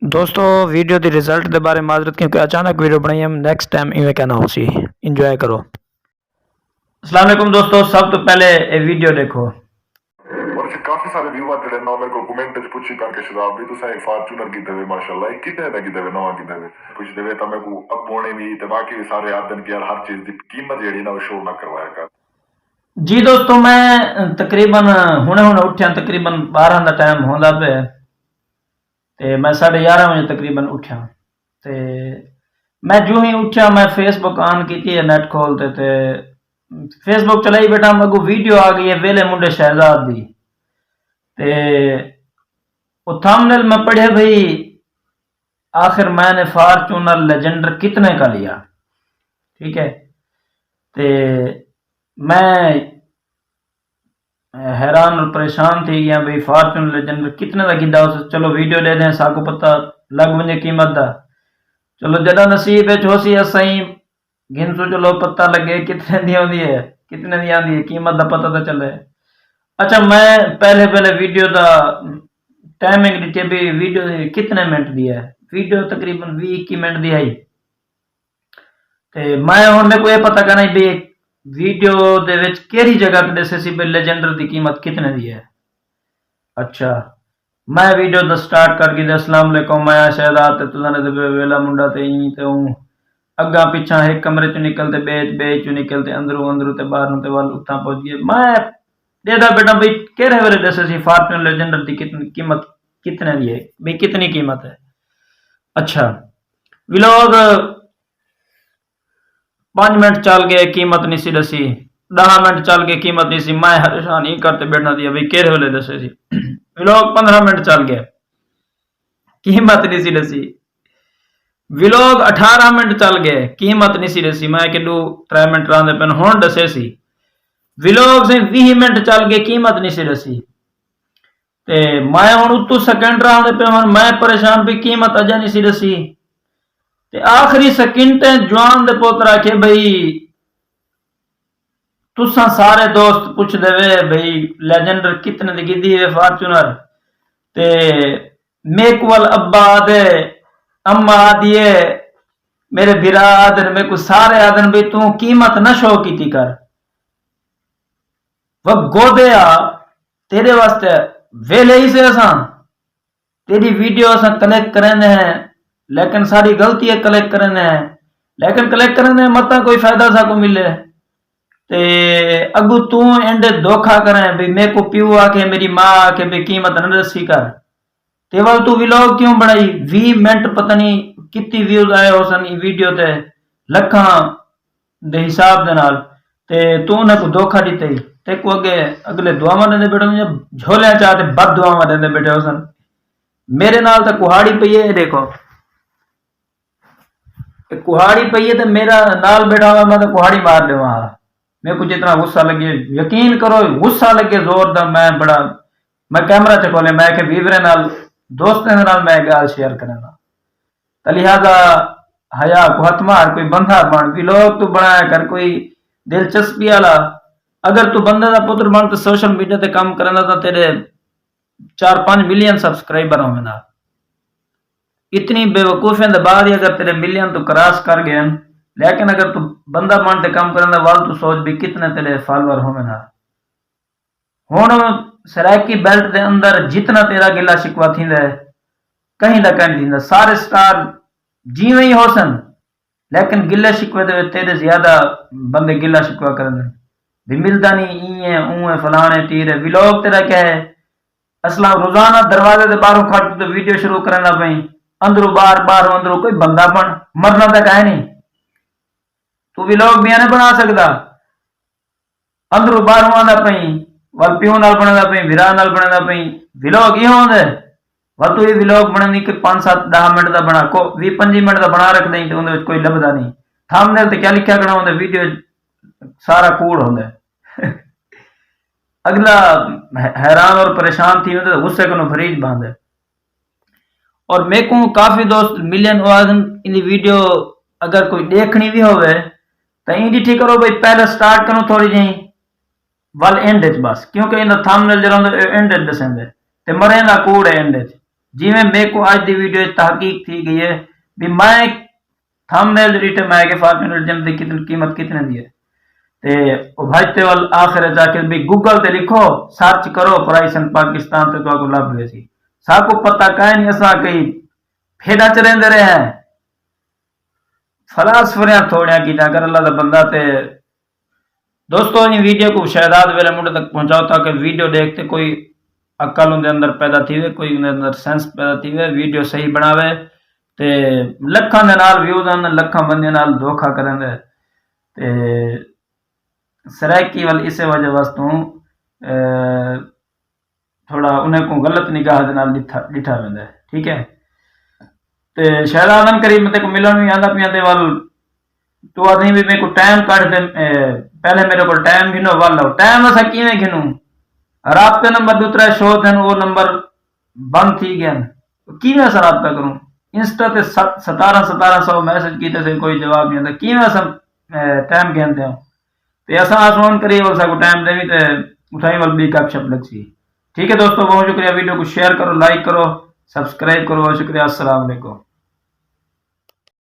दोस्तों वीडियो के रिजल्ट के बारे में माजरत क्योंकि अचानक वीडियो बनाई हम नेक्स्ट टाइम इवें कहना हो सी इंजॉय करो। अस्सलाम वालेकुम दोस्तों, सब तो पहले ये वीडियो देखो। और फिर काफी सारे व्यूअर ਜਿਹੜੇ ਨਾ ਮੇਰੇ ਕੋ ਕਮੈਂਟ ਚ ਪੁੱਛੀ ਕਰਕੇ ਸ਼ਰਾਬ ਵੀ ਤੁਸੀਂ ਇੱਕ ਫਾਰਚੂਨਰ ਕੀਤੇ ਵੇ ਮਾਸ਼ਾਅੱਲਾ ਇਹ ਕਿਤੇ ਦਾ ਕੀਤੇ ਵੇ ਨਵਾਂ ਕੀਤੇ ਵੇ ਪੁੱਛਦੇ ਵੇ ਤਾਂ ਮੇਰੇ ਕੋ ਅੱਗੋਣੇ ਵੀ ਤੇ ਬਾਕੀ ਵੀ ਸਾਰੇ ਆਦਨ ਕਿ ਯਾਰ ਹਰ ਚੀਜ਼ ਦੀ ਕੀਮਤ ਜਿਹੜੀ ਨਾ ਉਹ ਸ਼ੋਅ ਨਾ ਕਰਵਾਇਆ ਕਰ। जी दोस्तों, मैं तकरीबन हुणे हुणे उठ्या, तकरीबन 12 का टाइम होंदा पे ते मैं 11:30 बजे तकरीबन उठ्या ते मैं जो ही उठ्या मैं फेसबुक ऑन की है, नेट खोलते ते फेसबुक चलाई बैठा, मगू वीडियो आ गई है वेले मुंडे शहजाद दी ते वो थंबनेल में पढ़े भाई आखिर मैंने फॉर्च्यूनर लेजेंडर कितने का लिया। ठीक है, ते मैं हैरान और परेशान थी गया भाई फॉर्च्यूनर लेजेंडर कितने का कीता। चलो वीडियो दे दें साकू पता लग वजे कीमत का। चलो जदा नसीब हो सी असाई गिनसू, चलो पता लगे कितने दी आती है, कितने दी आती है, कीमत का पता तो चले। अच्छा, मैं पहले वीडियो का टाइमिंग दी भी वीडियो कितने मिनट दी है, वीडियो तकरीबन 20-21 मिनट दी आई ते मैं हुण मेरे को ये पता करना भी वीडियो दे विच केड़ी जगह पे दसे सी लेजेंडर की कीमत कितने दी है। अच्छा, मैं वीडियो दा स्टार्ट कर गई। अस्सलाम वालेकुम, मैं शहजाद ते तुसां दे वेला मुंडा ते ई ते हूं अग्गा पिछा एक कमरे चो निकलते बेच चो निकलते अंदरों ते बाहर ते वाल उत्था पहुंच गए। मैं देदा बेटा भाई केड़े वेले दसे सी फॉर्च्यूनर लेजेंडर की कितनी कीमत कितने दी है, भाई कितनी कीमत है। अच्छा, व्लॉग 5 मिनट चल गए, कीमत नहीं सी दसी। 10 मिनट चल गए, कीमत नहीं सी। मैं परेशान ही करते बैठना दिया भाई केरे वेले दसे सी। व्लॉग 15 मिनट चल गया, कीमत नहीं सी दसी। व्लॉग 18 मिनट चल गए, कीमत नहीं सी दसी। मैं कि 3 मिनट रहा पेन हुण दसे सी। व्लॉग से 20 मिनट चल गए, कीमत नहीं सी दसी। ते मैं हुण उत्तों सेकंड रहा पे मैं परेशान भी कीमत अजे नहीं सी दसी। ते आखिरी सेकंड जवान दे पुत्र आखे भाई तुसा सारे दोस्त पूछ देवे भाई लेजेंडर कितने दी कीती है फॉर्च्यूनर ते मेरे को अब्बा आदे अम्मा आदिए मेरे बिरा आदन मेरे को सारे आदन भाई तू कीमत न शो की कर वह गोदे आ तेरे वास्ते वेले ही से असा तेरी वीडियो असा कलेक्ट करें हैं, लेकिन सारी गलती है कलेक्ट करने है, लेकिन कलेक्ट करने मत कोई फायदा सा को मिले ते अगू तू एंडे धोखा करें भाई मेरे को प्यू आके मेरी माँ आके भाई कीमत न दसी कर तेवल तू व्लॉग क्यों बनाई। 20 मिनट पता नहीं कितनी व्यूज आए हो सन वीडियो ते लखा दे हिसाब दे नाल ते तू उन्हें को धोखा दीते ते को अगले दुआवा देंदे बैठे झोलिया चाहते बद दुआवा देंदे बैठे हो सन। मेरे नाल तो कुहाड़ी पई है, देखो कुहाड़ी पई है तो मेरा नाल बैठा हुआ मैं तो कुहाड़ी मार दे वहां। मेरे को जितना गुस्सा लगे यकीन करो गुस्सा लगे जोरदार मैं कैमरा च खोले मैं के वीवरे नाल दोस्तें नाल मैं गाल शेयर करना तो लिहाजा हया को हथ मार कोई बंदा बन भी लोग तू बनाया कर कोई दिलचस्पी वाला। अगर तू बंदे का पुत्र बन तो सोशल मीडिया ते काम करना तो तेरे 4-5 मिलियन सब्सक्राइबर होंगे ना। इतनी बेवकूफियां के बाद ही अगर तेरे मिलियन तो क्रॉस कर गए, लेकिन अगर तू बंदा बन ते काम करने वाल तू सोच भी कितने तेरे फॉलोअर होंगे ना। हुण सराकी बेल्ट के अंदर जितना तेरा गिला शिकवा थी कहीं ना कहीं थी सारे स्टार जीवे ही हो सन, लेकिन गिले शिकवे दे तेरे ज्यादा बंदे गिला शिकवा करने भी मिलता नहीं ई है ऊ है फलाने तीर है। व्लॉग तेरा क्या है असला रोजाना दरवाजे के बाहरों खट तो वीडियो शुरू करना पई अंदरों बाहर अंदरों कोई बंदा बन मरना तक है नहीं। तू व्लॉग भी नहीं बना सकता अंदरों बाहरों आना पई वल प्यो नाल बनना पई विरा नाल बनना पई व्लॉग ही होंदे वल तू ये व्लॉग बननी कि 5-7-10 मिनट का बना को 20-25 मिनट का बना रख दें तो उन्हें कोई लभदा नहीं। थंबनेल ते क्या लिखा करना होंदे वीडियो सारा कूड़ होंदे अगला हैरान और परेशान थी तो गुस्से को फरीज बांधे। और मेरे को काफी दोस्त मिलियन इन वीडियो अगर कोई देखनी भी होवे तो इंडी ठीक करो भाई पहले स्टार्ट करो थोड़ी जी वल एंड बस क्योंकि इन थंबनेल जरा एंड दसेंदे ते मरे दा कूड़ है एंड जिमें मेरे को आज दी वीडियो तहकीक थी गई है भी मैं थंबनेल एडिट मैं के फॉर्च्यूनर जन दी कितनी कीमत कितने दी है ते ओ भाई वाल आखिर जाके भी गूगल ते लिखो सर्च करो प्राइस इन पाकिस्तान ते तो लाभ हुए सी साको पता काहे नहीं असा कई फेडा च रेंदे रहे हैं फलासफरियां थोड़िया की अगर अल्लाह दा बंदा ते दोस्तों इन वीडियो को शायद वेले मुंडे तक पहुंचाओ ताकि वीडियो देखते कोई अकल उनके अंदर पैदा थी वे कोई उनके अंदर सेंस पैदा थी वे वीडियो सही बनावे ते लखां दे नाल व्यूज आन लखां बंदे नाल धोखा करेंगे ते सराइकी वाल इस वजह वास्तों थोड़ा उन्हें को गलत निगाह दे नाल डिठा वेंदा है ठीक है ते शायद आदम करीम ते को मिलन भी आंदा पिया ते वाल तो आदमी भी मेरे को टाइम काट दे पहले मेरे को टाइम गिनो वाला टाइम असा किवें गिनूं राब्ते नंबर दूसरा शो थे वो नंबर बंद थी गया किवें असा राब्ता करूं इंस्टा ते 1700 मैसेज कीते से कोई जवाब नहीं आता किवें असा टाइम गिनते हो ते असा आसमान करी और सको टाइम देवी ते उठाई वाल भी गपशप लगसी ठीक है दोस्तों बहुत शुक्रिया वीडियो को शेयर करो लाइक करो सब्सक्राइब करो शुक्रिया अस्सलाम वालेकुम।